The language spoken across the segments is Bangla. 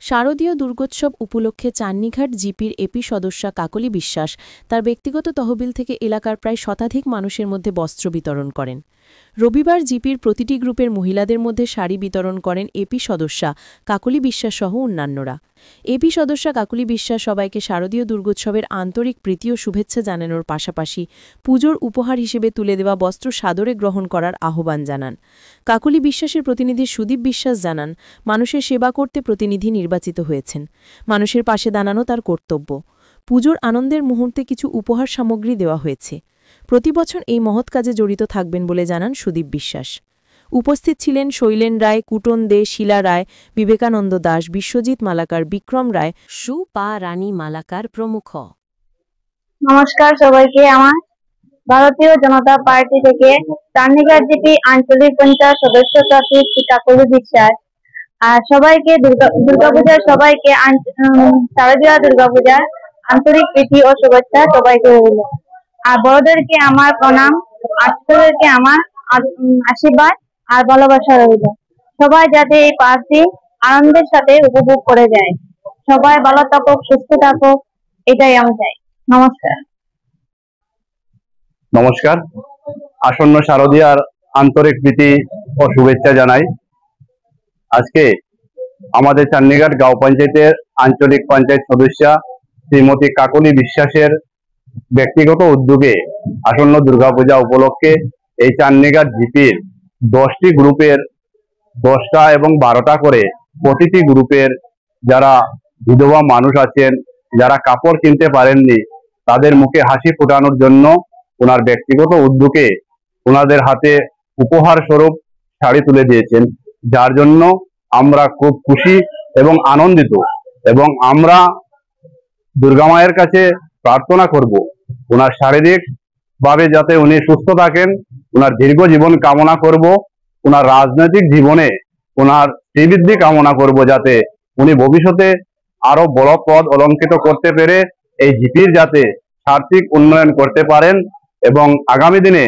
শারদীয় দুর্গোৎসব উপলক্ষে চান্নিঘাট জিপির এপি সদস্যা কাকলি বিশ্বাস তার ব্যক্তিগত তহবিল থেকে এলাকার প্রায় শতাধিক মানুষের মধ্যে বস্ত্র বিতরণ করেন। রবিবার জিপির প্রতিটি গ্রুপের মহিলাদের মধ্যে শাড়ি বিতরণ করেন এপি সদস্যা কাকলি বিশ্বাস সহ অন্যান্যরা। এপি সদস্যা কাকলি বিশ্বাস সবাইকে শারদীয় দুর্গোৎসবের আন্তরিক প্রীতি ও শুভেচ্ছা জানানোর পাশাপাশি পুজোর উপহার হিসেবে তুলে দেওয়া বস্ত্র সাদরে গ্রহণ করার আহ্বান জানান। কাকলি বিশ্বাসের প্রতিনিধি সুদীপ বিশ্বাস জানান, মানুষের সেবা করতে প্রতিনিধি নির্বাচিত হয়েছেন। মানুষের পাশে দাঁড়ানো তার কর্তব্য। পুজোর আনন্দের মুহূর্তে কিছু উপহার সামগ্রী দেওয়া হয়েছে। প্রতি বছর এই মহৎ কাজে জড়িত থাকবেন বলে জানান সুদীপ বিশ্বাস। উপস্থিত ছিলেন শৈলেন রায়, কুটন দে, শিলা রায়, বিবেকানন্দ দাস, বিশ্বজিৎ মালাকার, বিক্রম রায়, সুপা রানী মালাকার প্রমুখ। নমস্কার সবাইকে। আমার ভারতীয় জনতা পার্টি থেকে চান্নিঘাট জিপি আঞ্চলিক পঞ্চায়েত সদস্য প্রার্থী কাকলি বিশ্বাস। আর সবাইকে দুর্গাপূজার সবাইকে শারদীয় দুর্গাপূজার আন্তরিক প্রীতি ও শুভেচ্ছা সবাইকে রইল। আর বড়দেরকে আমার প্রণাম, আর ছোটদেরকে আমার আশীর্বাদ আর ভালোবাসা রইল। সবাই যাতে এই পার্টি আনন্দের সাথে উপভোগ করে যায়। সবাই ভালো থাকুক, সুস্থ থাকুক, এটাই আমি চাই। নমস্কার। নমস্কার। আসন্ন শারদীয়ার আন্তরিক প্রীতি ও শুভেচ্ছা জানাই। আজকে আমাদের চান্নিঘাট গাঁও পঞ্চায়েতের আঞ্চলিক পঞ্চায়েত সদস্যা শ্রীমতী কাকলি বিশ্বাসের ব্যক্তিগত উদ্যোগে আসন্ন দুর্গাপূজা উপলক্ষে এই চান্নিঘাট জিপির 10টি গ্রুপের 10টা এবং 12টা করে প্রতিটি গ্রুপের যারা বিধবা মানুষ আছেন, যারা কাপড় কিনতে পারেননি, তাদের মুখে হাসি ফোটানোর জন্য ওনার ব্যক্তিগত উদ্যোগে ওনাদের হাতে উপহার স্বরূপ শাড়ি তুলে দিয়েছেন, যার জন্য আমরা খুব খুশি এবং আনন্দিত। এবং আমরা দুর্গা মায়ের কাছে প্রার্থনা করব ওনার শারীরিক ভাবে যাতে উনি সুস্থ থাকেন, ওনার দীর্ঘ জীবন কামনা করব, ওনার রাজনৈতিক জীবনে ওনার শ্রীবৃদ্ধি কামনা করব, যাতে উনি ভবিষ্যতে আরো বড় পদ অলঙ্কৃত করতে পেরে এই জিপির যাতে সার্বিক উন্নয়ন করতে পারেন এবং আগামী দিনে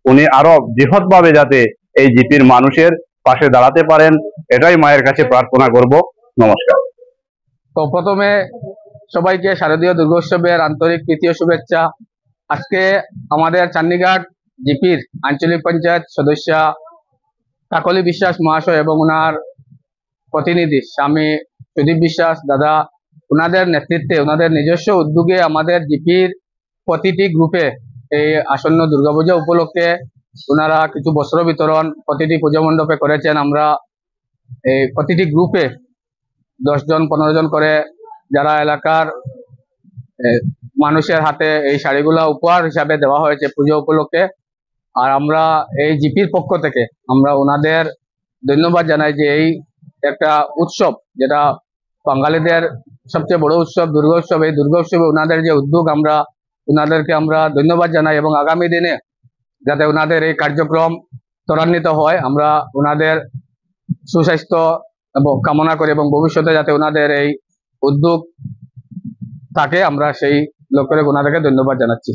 উনি আরো বৃহৎভাবে যাতে এই জিপির মানুষের পাশে দাঁড়াতে পারেন, এটাই মায়ের কাছে প্রার্থনা করব। নমস্কার। তো প্রথমে সবাইকে শারদীয় দুর্গোৎসবের আন্তরিক প্রীতি ও শুভেচ্ছা। আজকে আমাদের চান্নিঘাট জিপির আঞ্চলিক পঞ্চায়েত সদস্যা কাকলি বিশ্বাস মহাশয় এবং ওনার প্রতিনিধি স্বামী সুদীপ বিশ্বাস দাদা, ওনাদের নেতৃত্বে, ওনাদের নিজস্ব উদ্যোগে আমাদের জিপির প্রতিটি গ্রুপে এই আসন্ন দুর্গাপূজা উপলক্ষে ওনারা কিছু বস্ত্র বিতরণ প্রতিটি পুজো মণ্ডপে করেছেন। আমরা এই প্রতিটি গ্রুপে 10 জন 15 জন করে যারা এলাকার মানুষের হাতে এই শাড়িগুলা উপহার হিসাবে দেওয়া হয়েছে পুজো উপলক্ষে। আর আমরা এই জিপির পক্ষ থেকে আমরা ওনাদের ধন্যবাদ জানাই যে এই একটা উৎসব, যেটা বাঙালিদের সবচেয়ে বড় উৎসব দুর্গা উৎসব, এই দুর্গা উৎসবে ওনাদের যে উদ্যোগ, আমরা ওনাদেরকে আমরা ধন্যবাদ জানাই এবং আগামী দিনে যাতে ওনাদের এই কার্যক্রম ত্বরান্বিত হয়, আমরা ওনাদের সুস্বাস্থ্য এবং কামনা করি এবং ভবিষ্যতে যাতে ওনাদের এই উদ্যোগ থাকে, আমরা সেই লক্ষ্যে ওনাদেরকে ধন্যবাদ জানাচ্ছি।